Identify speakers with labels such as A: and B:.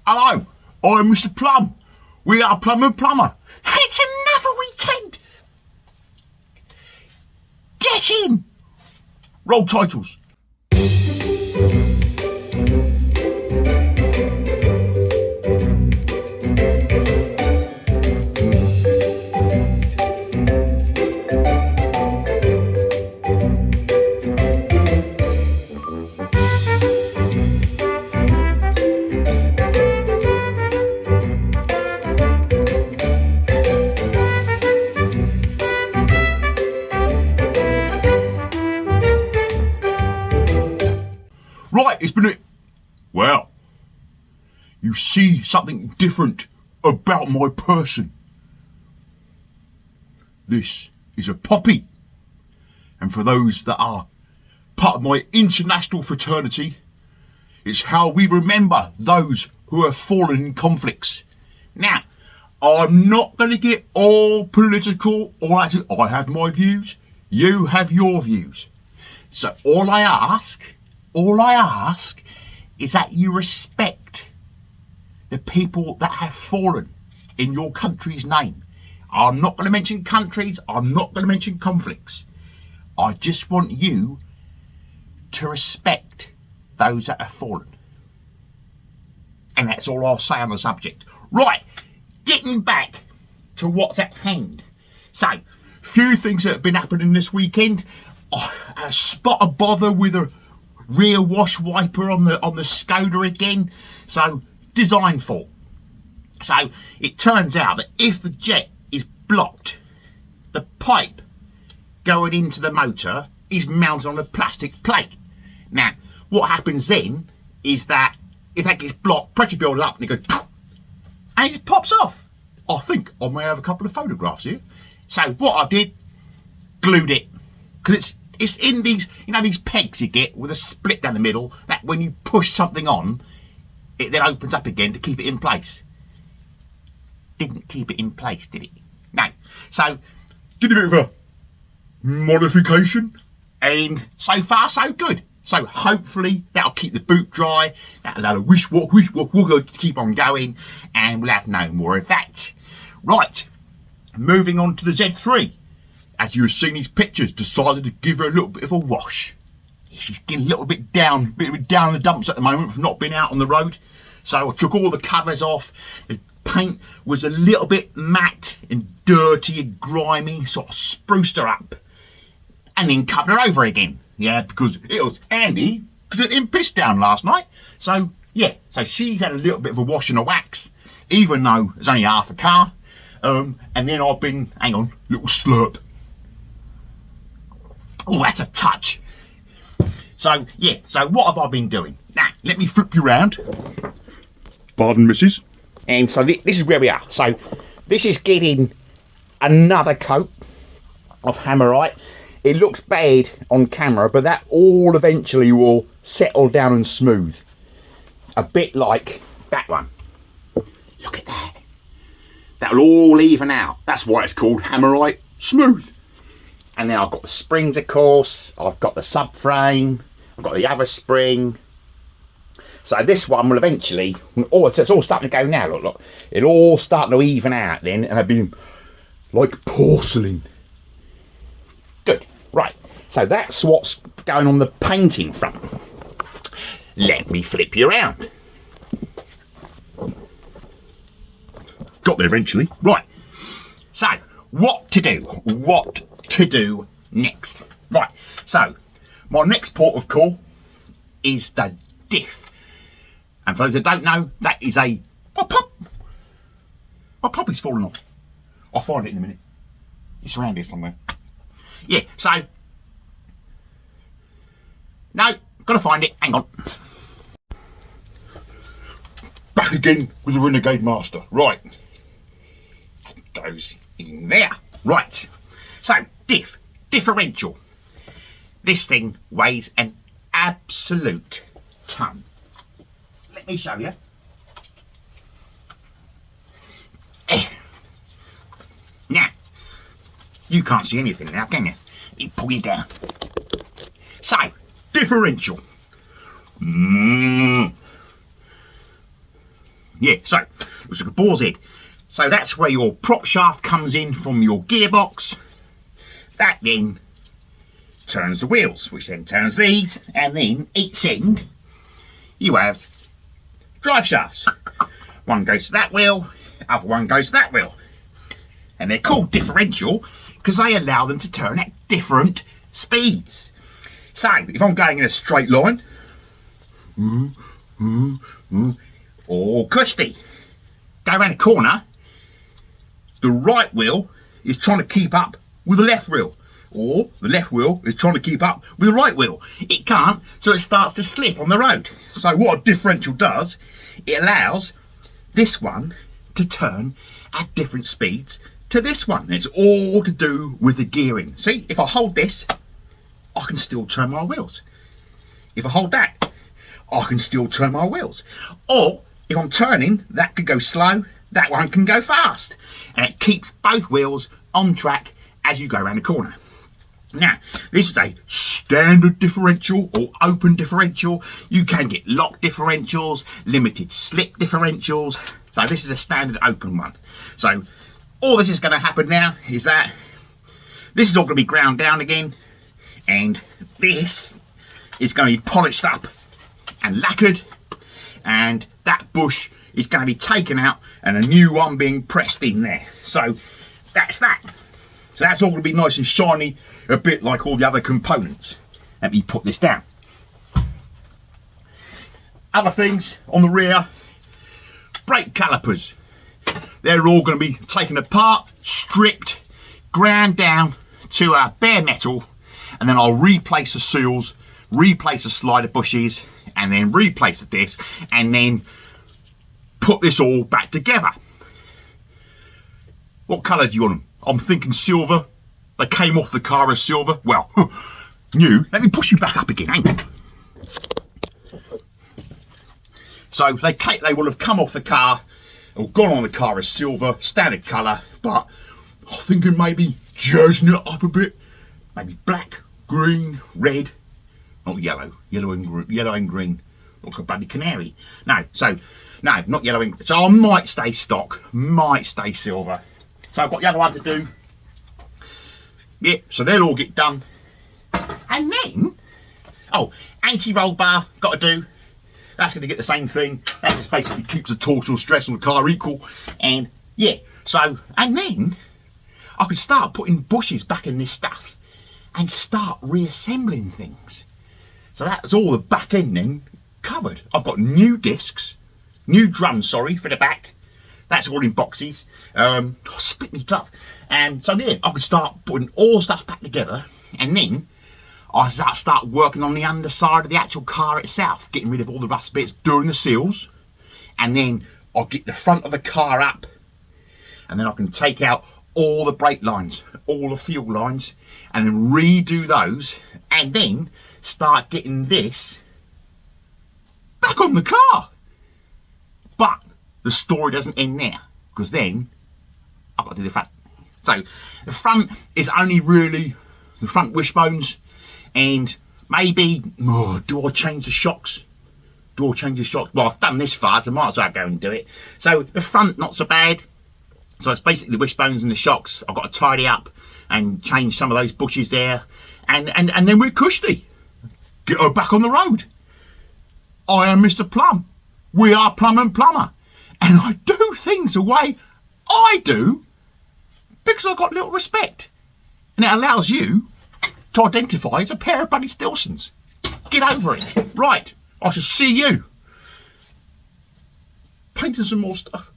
A: Hello, I'm Mr. Plumb. We are Plumb and Plumber. It's another weekend. Get in. Roll titles. Right, it's been well, you see something different about my person. This is a poppy. And for those that are part of my international fraternity, it's how we remember those who have fallen in conflicts. Now, I'm not going to get all political or actually, I have my views, you have your views. So all I ask is that you respect the people that have fallen in your country's name. I'm not going to mention countries, I'm not going to mention conflicts. I just want you to respect those that have fallen. And that's all I'll say on the subject. Right, getting back to what's at hand. So, few things that have been happening this weekend. A spot of bother with a rear wash wiper on the Skoda again. So, design fault. So, it turns out that if the jet is blocked, the pipe going into the motor is mounted on a plastic plate. Now, what happens then is that if that gets blocked, pressure builds up and it goes and it just pops off. I think I may have a couple of photographs here. So what I did, glued it, because it's in these, you know, these pegs you get with a split down the middle, that when you push something on, it then opens up again to keep it in place. Didn't keep it in place, did it? No. So, did a bit of a modification, and so far so good. So hopefully that'll keep the boot dry, that'll allow a wish walk, we'll go keep on going, and we'll have no more of that. Right, moving on to the Z3. As you have seen these pictures, decided to give her a little bit of a wash. She's getting a little bit down in the dumps at the moment from not being out on the road. So I took all the covers off. The paint was a little bit matte and dirty and grimy, sort of spruced her up. And then covered her over again. Yeah, because it was handy, because it didn't piss down last night. So, yeah, so she's had a little bit of a wash and a wax, even though it's only half a car. And then I've been, hang on, little slurp. Oh, that's a touch. So, yeah, so what have I been doing? Now, let me flip you around. Pardon, missus. And so this is where we are. So, this is getting another coat of Hammerite. It looks bad on camera, but that all eventually will settle down and smooth. A bit like that one. Look at that. That'll all even out. That's why it's called Hammerite Smooth. And then I've got the springs, of course. I've got the subframe. I've got the other spring. So this one will eventually... Oh, it's all starting to go now. Look, look. It'll all start to even out then. And it'll be like porcelain. Good. Right. So that's what's going on the painting front. Let me flip you around. Got there eventually. Right. So, what to do? What to do next? Right. So, my next port of call is the Diff. And for those that don't know, that is my puppy's fallen off. I'll find it in a minute. It's around here somewhere. Yeah, so... No, gotta find it. Hang on. Back again with the Renegade Master. Right. That goes in there. Right. So, differential. This thing weighs an absolute ton. Let me show you. Now, you can't see anything now, can you? You pull you down. So, differential. Yeah, so looks like a boar's head. So that's where your prop shaft comes in from your gearbox. That then turns the wheels, which then turns these, and then each end you have drive shafts. One goes to that wheel, other one goes to that wheel. And they're called differential because they allow them to turn at different speeds. So if I'm going in a straight line, or cushy, go around a corner, the right wheel is trying to keep up with the left wheel, or the left wheel is trying to keep up with the right wheel. It can't, so it starts to slip on the road. So what a differential does, it allows this one to turn at different speeds to this one. And it's all to do with the gearing. See, if I hold this, I can still turn my wheels. If I hold that, I can still turn my wheels. Or if I'm turning, that could go slow, that one can go fast. And it keeps both wheels on track as you go around the corner. Now, this is a standard differential or open differential. You can get lock differentials, limited slip differentials. So this is a standard open one. So all this is going to happen now is that this is all going to be ground down again, and this is going to be polished up and lacquered, and that bush is going to be taken out and a new one being pressed in there. So that's that. So that's all going to be nice and shiny, a bit like all the other components. Let me put this down. Other things on the rear, brake calipers. They're all going to be taken apart, stripped, ground down to bare metal, and then I'll replace the seals, replace the slider bushes, and then replace the disc, and then put this all back together. What colour do you want them? I'm thinking silver. They came off the car as silver. Well, new. Let me push you back up again. Hang on. So they will have come off the car or gone on the car as silver, standard colour, but I'm thinking maybe jazzing it up a bit. Maybe black, green, red, not yellow. Yellow and green. Looks like a bloody canary. No, not yellow and green. So I might stay stock, might stay silver. So I've got the other one to do. Yeah, so they'll all get done. And then, anti-roll bar, got to do. That's going to get the same thing. That just basically keeps the torsional stress on the car equal. And yeah, so, and then I can start putting bushes back in this stuff and start reassembling things. So that's all the back end then covered. I've got new discs, new drums, sorry, for the back. That's all in boxes. Split me glove. And so then I can start putting all stuff back together, and then I start working on the underside of the actual car itself, getting rid of all the rust bits, doing the seals, and then I'll get the front of the car up, and then I can take out all the brake lines, all the fuel lines, and then redo those, and then start getting this back on the car. But the story doesn't end there, because then I've got to do the front. So the front is only really the front wishbones, and maybe, do I change the shocks? Well, I've done this far, so I might as well go and do it. So the front, not so bad. So it's basically the wishbones and the shocks. I've got to tidy up and change some of those bushes there, and then we're cushy. Get her back on the road. I am Mr. Plumb. We are Plumb and Plumber. And I do things the way I do because I've got little respect. And it allows you to identify as a pair of bloody Stilsons. Get over it. Right, I shall see you painting some more stuff.